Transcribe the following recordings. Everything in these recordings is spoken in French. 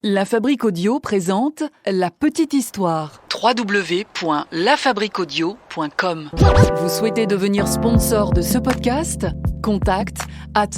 La Fabrique Audio présente La Petite Histoire. www.lafabriqueaudio.com. Vous souhaitez devenir sponsor de ce podcast ? Contact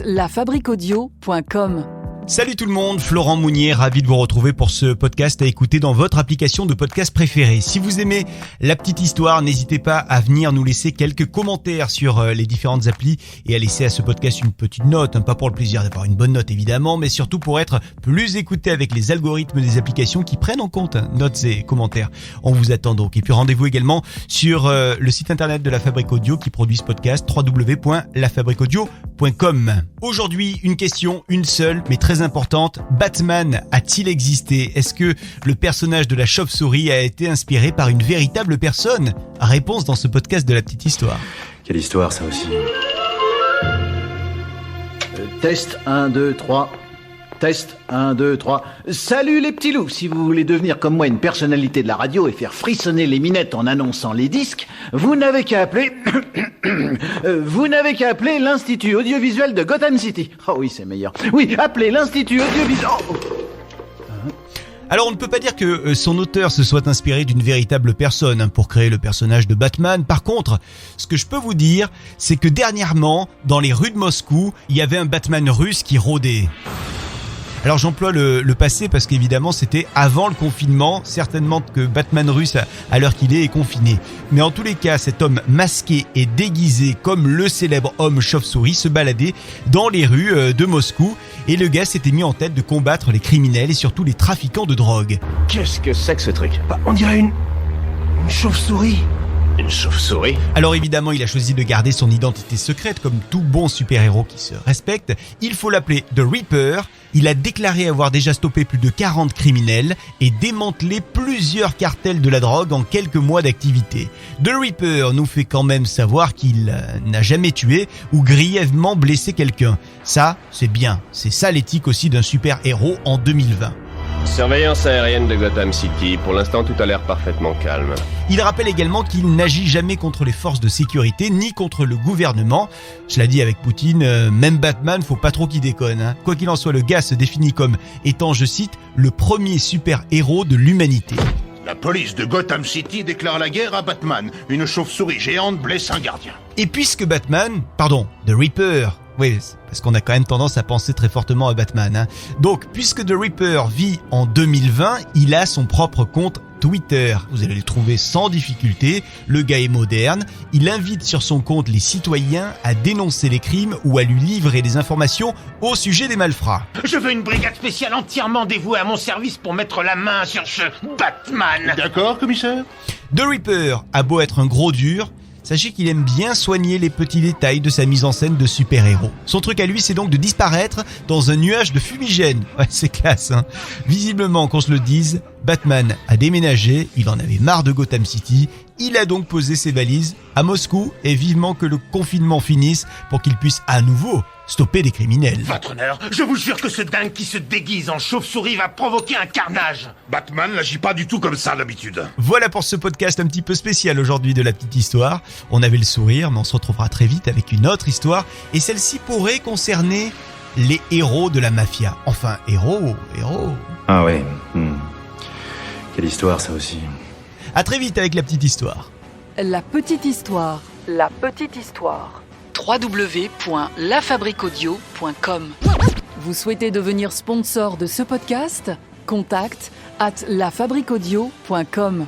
@lafabriqueaudio.com. Salut tout le monde, Florent Mounier, ravi de vous retrouver pour ce podcast à écouter dans votre application de podcast préférée. Si vous aimez La Petite Histoire, n'hésitez pas à venir nous laisser quelques commentaires sur les différentes applis et à laisser à ce podcast une petite note, pas pour le plaisir d'avoir une bonne note évidemment, mais surtout pour être plus écouté avec les algorithmes des applications qui prennent en compte notes et commentaires. On vous attend donc. Et puis rendez-vous également sur le site internet de La Fabrique Audio qui produit ce podcast, www.lafabriqueaudio.com. Aujourd'hui, une question, une seule, mais très importante. Batman a-t-il existé ? Est-ce que le personnage de la chauve-souris a été inspiré par une véritable personne ? Réponse dans ce podcast de La Petite Histoire. Quelle histoire, ça aussi. Test 1, 2, 3. Test 1, 2, 3. Salut les petits loups. Si vous voulez devenir comme moi une personnalité de la radio et faire frissonner les minettes en annonçant les disques, vous n'avez qu'à appeler... vous n'avez qu'à appeler l'Institut audiovisuel de Gotham City. Oh oui, c'est meilleur. Oui, appelez l'Institut audiovisuel... Oh. Alors on ne peut pas dire que son auteur se soit inspiré d'une véritable personne pour créer le personnage de Batman. Par contre, ce que je peux vous dire, c'est que dernièrement, dans les rues de Moscou, il y avait un Batman russe qui rôdait. Alors j'emploie le passé parce qu'évidemment c'était avant le confinement, certainement que Batman russe à l'heure qu'il est confiné. Mais en tous les cas, cet homme masqué et déguisé comme le célèbre homme chauve-souris se baladait dans les rues de Moscou et le gars s'était mis en tête de combattre les criminels et surtout les trafiquants de drogue. Qu'est-ce que c'est que ce truc ? On dirait une chauve-souris. Une chauve-souris ? Alors évidemment, il a choisi de garder son identité secrète comme tout bon super-héros qui se respecte. Il faut l'appeler The Reaper. Il a déclaré avoir déjà stoppé plus de 40 criminels et démantelé plusieurs cartels de la drogue en quelques mois d'activité. The Reaper nous fait quand même savoir qu'il n'a jamais tué ou grièvement blessé quelqu'un. Ça, c'est bien. C'est ça l'éthique aussi d'un super-héros en 2020. Surveillance aérienne de Gotham City. Pour l'instant, tout a l'air parfaitement calme. Il rappelle également qu'il n'agit jamais contre les forces de sécurité ni contre le gouvernement. Cela dit, avec Poutine, même Batman, faut pas trop qu'il déconne. Quoi qu'il en soit, le gars se définit comme étant, je cite, le premier super-héros de l'humanité. La police de Gotham City déclare la guerre à Batman. Une chauve-souris géante blesse un gardien. Et puisque The Reaper... Oui, parce qu'on a quand même tendance à penser très fortement à Batman. Donc, puisque The Reaper vit en 2020, il a son propre compte Twitter. Vous allez le trouver sans difficulté. Le gars est moderne. Il invite sur son compte les citoyens à dénoncer les crimes ou à lui livrer des informations au sujet des malfrats. Je veux une brigade spéciale entièrement dévouée à mon service pour mettre la main sur ce Batman. D'accord, commissaire ? The Reaper a beau être un gros dur, sachez qu'il aime bien soigner les petits détails de sa mise en scène de super-héros. Son truc à lui, c'est donc de disparaître dans un nuage de fumigène. Ouais, c'est classe, hein. Visiblement, qu'on se le dise, Batman a déménagé, il en avait marre de Gotham City, il a donc posé ses valises à Moscou et vivement que le confinement finisse pour qu'il puisse à nouveau stopper les criminels. Votre honneur, je vous jure que ce dingue qui se déguise en chauve-souris va provoquer un carnage. Batman n'agit pas du tout comme ça d'habitude. Voilà pour ce podcast un petit peu spécial aujourd'hui de La Petite Histoire. On avait le sourire, mais on se retrouvera très vite avec une autre histoire. Et celle-ci pourrait concerner les héros de la mafia. Enfin, héros. Ah ouais. Quelle histoire, ça aussi. À très vite avec La Petite Histoire. La Petite Histoire. La Petite Histoire. www.lafabriqueaudio.com. Vous souhaitez devenir sponsor de ce podcast ? Contact @lafabriqueaudio.com.